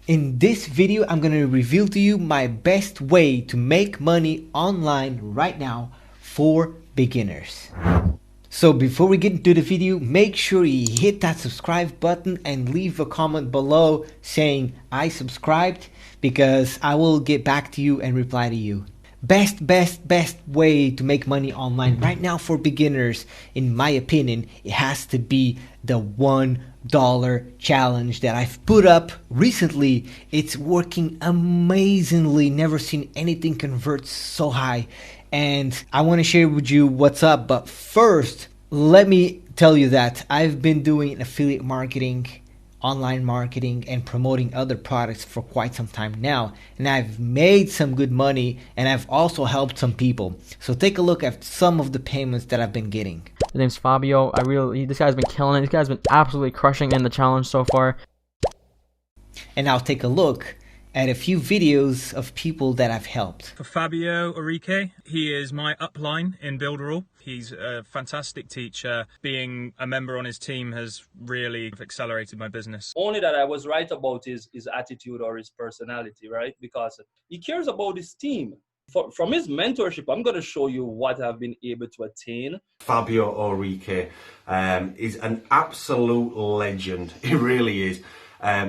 In this video, I'm going to reveal to you my best way to make money online right now for beginners. So before we get into the video, make sure you hit that subscribe button and leave a comment below saying I subscribed, because I will get back to you and reply to you. Best way to make money online right now for beginners, in my opinion, it has to be the $1 challenge that I've put up recently. It's working amazingly. Never seen anything convert so high, and I want to share with you what's up. But first, let me tell you that I've been doing affiliate marketing, online marketing, and promoting other products for quite some time now, and I've made some good money, and I've also helped some people. So take a look at some of the payments that I've been getting. His name's Fábio. This guy's been killing it. This guy's been absolutely crushing in the challenge so far. And I'll take a look at a few videos of people that I've helped. For Fábio Ourique, he is my upline in Builderall. He's a fantastic teacher. Being a member on his team has really accelerated my business. Only that I was right about his attitude or his personality, right? Because he cares about his team. From his mentorship, I'm going to show you what I've been able to attain. Fábio Ourique is an absolute legend. He really is.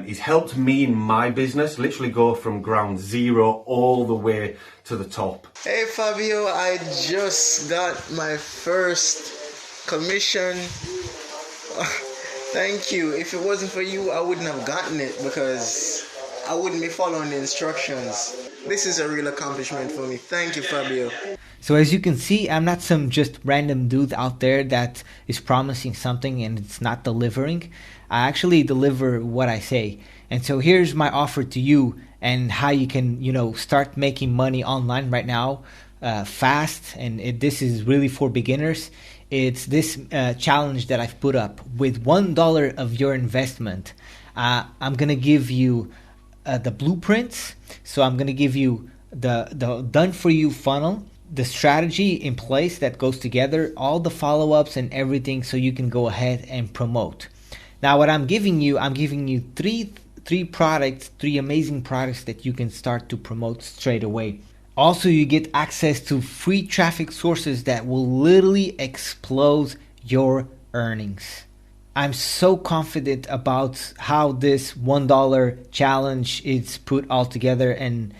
He's helped me in my business literally go from ground zero all the way to the top. Hey Fábio, I just got my first commission. Thank you. If it wasn't for you, I wouldn't have gotten it, because I wouldn't be following the instructions. This is a real accomplishment for me. Thank you, Fábio. So as you can see, I'm not some just random dude out there that is promising something and it's not delivering. I actually deliver what I say. And so here's my offer to you, and how you can, start making money online right now, fast. And this is really for beginners. It's this challenge that I've put up. With $1 of your investment, I'm gonna give you the blueprints. So I'm gonna give you the done for you funnel, the strategy in place that goes together, all the follow-ups and everything, so you can go ahead and promote. Now what I'm giving you three products, three amazing products that you can start to promote straight away. Also, you get access to free traffic sources that will literally explode your earnings. I'm so confident about how this $1 challenge is put all together and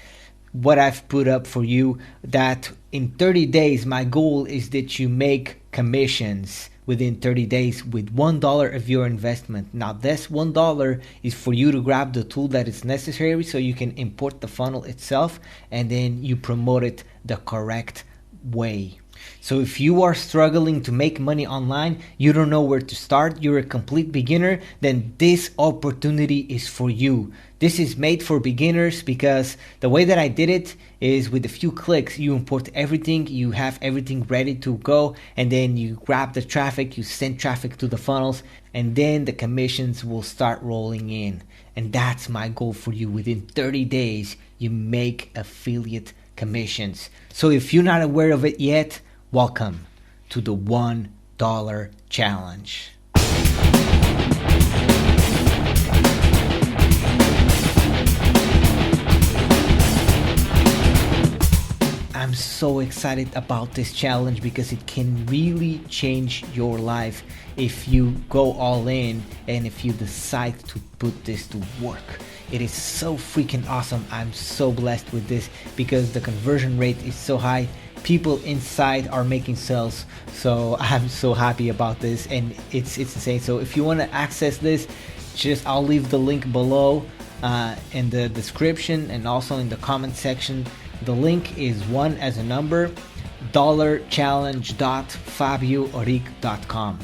what I've put up for you, that in 30 days, my goal is that you make commissions within 30 days with $1 of your investment. Now this $1 is for you to grab the tool that is necessary so you can import the funnel itself, and then you promote it the correct way. So if you are struggling to make money online, you don't know where to start, you're a complete beginner, then this opportunity is for you. This is made for beginners, because the way that I did it is with a few clicks. You import everything, you have everything ready to go, and then you grab the traffic, you send traffic to the funnels, and then the commissions will start rolling in. And that's my goal for you. Within 30 days, you make affiliate commissions. So if you're not aware of it yet, welcome to the $1 challenge. I'm so excited about this challenge because it can really change your life if you go all in and if you decide to put this to work. It is so freaking awesome. I'm so blessed with this because the conversion rate is so high. People inside are making sales, so I'm so happy about this, and it's insane. So if you want to access this, I'll leave the link below in the description and also in the comment section. The link is $1challenge.fabiourique.com,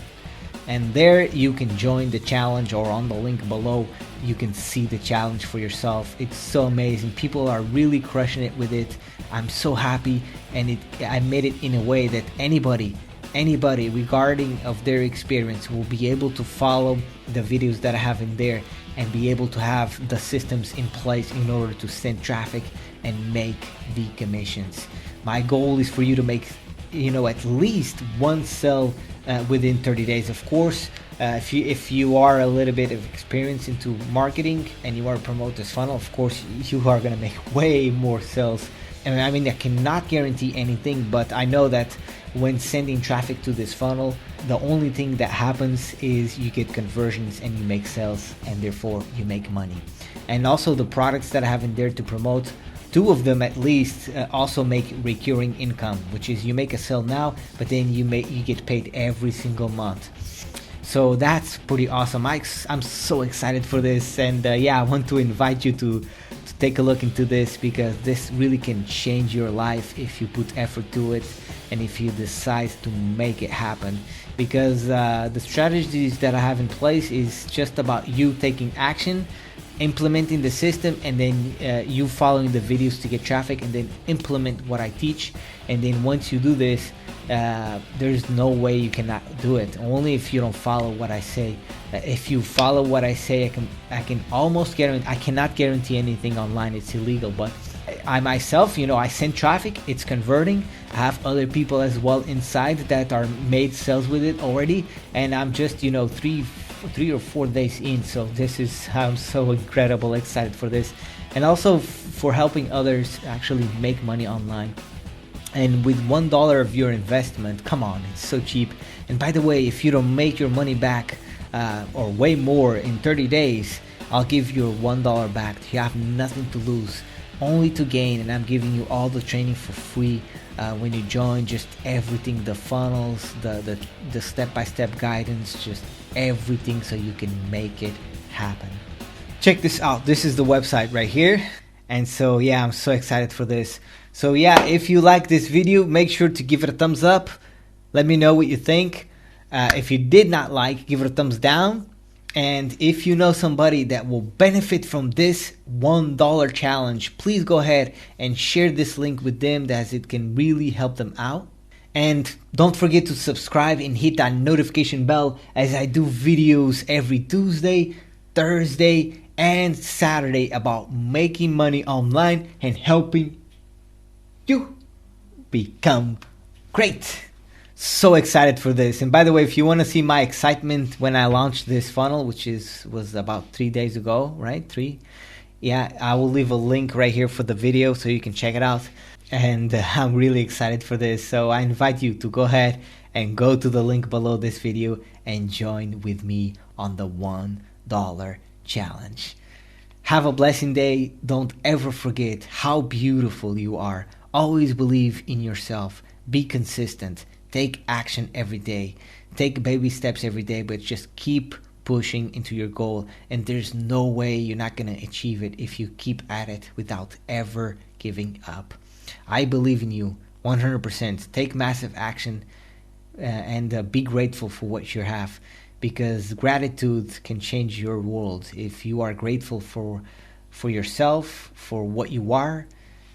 and there you can join the challenge, or on the link below you can see the challenge for yourself. It's so amazing. People are really crushing it with it. I'm so happy, and I made it in a way that anybody regarding of their experience will be able to follow the videos that I have in there and be able to have the systems in place in order to send traffic and make the commissions. My goal is for you to make, at least one sale within 30 days. Of course, if you are a little bit of experience into marketing and you want to promote this funnel, of course you are going to make way more sales. And I mean, I cannot guarantee anything, but I know that when sending traffic to this funnel, the only thing that happens is you get conversions and you make sales, and therefore you make money. And also the products that I have in there to promote, 2 of them at least also make recurring income, which is you make a sale now, but then you get paid every single month. So that's pretty awesome. I'm so excited for this, and I want to invite you to take a look into this, because this really can change your life if you put effort to it and if you decide to make it happen. Because the strategies that I have in place is just about you taking action, implementing the system, and then you following the videos to get traffic, and then implement what I teach. And then once you do this, there's no way you cannot do it, only if you don't follow what I say. If you follow what I say, I can almost guarantee, I cannot guarantee anything online, it's illegal, but I myself, I send traffic, it's converting. I have other people as well inside that are made sales with it already, and I'm just 3 or 4 days in. So I'm so incredible excited for this, and also for helping others actually make money online. And with $1 of your investment, come on, it's so cheap. And by the way, if you don't make your money back or way more in 30 days, I'll give you $1 back. You have nothing to lose, only to gain. And I'm giving you all the training for free when you join. Just everything, the funnels, the step-by-step guidance, just everything, so you can make it happen. Check this out. This is the website right here. And so I'm so excited for this. So if you like this video, make sure to give it a thumbs up. Let me know what you think. If you did not like, give it a thumbs down. And if you know somebody that will benefit from this $1 challenge, please go ahead and share this link with them, as it can really help them out. And don't forget to subscribe and hit that notification bell, as I do videos every Tuesday, Thursday, and Saturday about making money online and helping you become great. So excited for this. And by the way, if you want to see my excitement when I launched this funnel, which was about 3 days ago, right? 3. I will leave a link right here for the video so you can check it out. And I'm really excited for this. So I invite you to go ahead and go to the link below this video and join with me on the $1 challenge. Have a blessing day. Don't ever forget how beautiful you are. Always believe in yourself. Be consistent. Take action every day. Take baby steps every day, but just keep pushing into your goal. And there's no way you're not going to achieve it if you keep at it without ever giving up. I believe in you 100%. Take massive action and be grateful for what you have, because gratitude can change your world. If you are grateful for yourself, for what you are,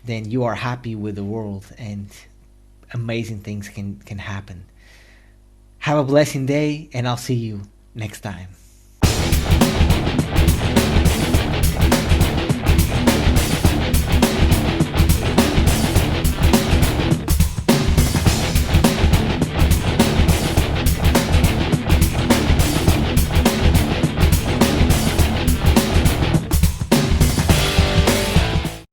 then you are happy with the world, and amazing things can happen. Have a blessing day, and I'll see you next time.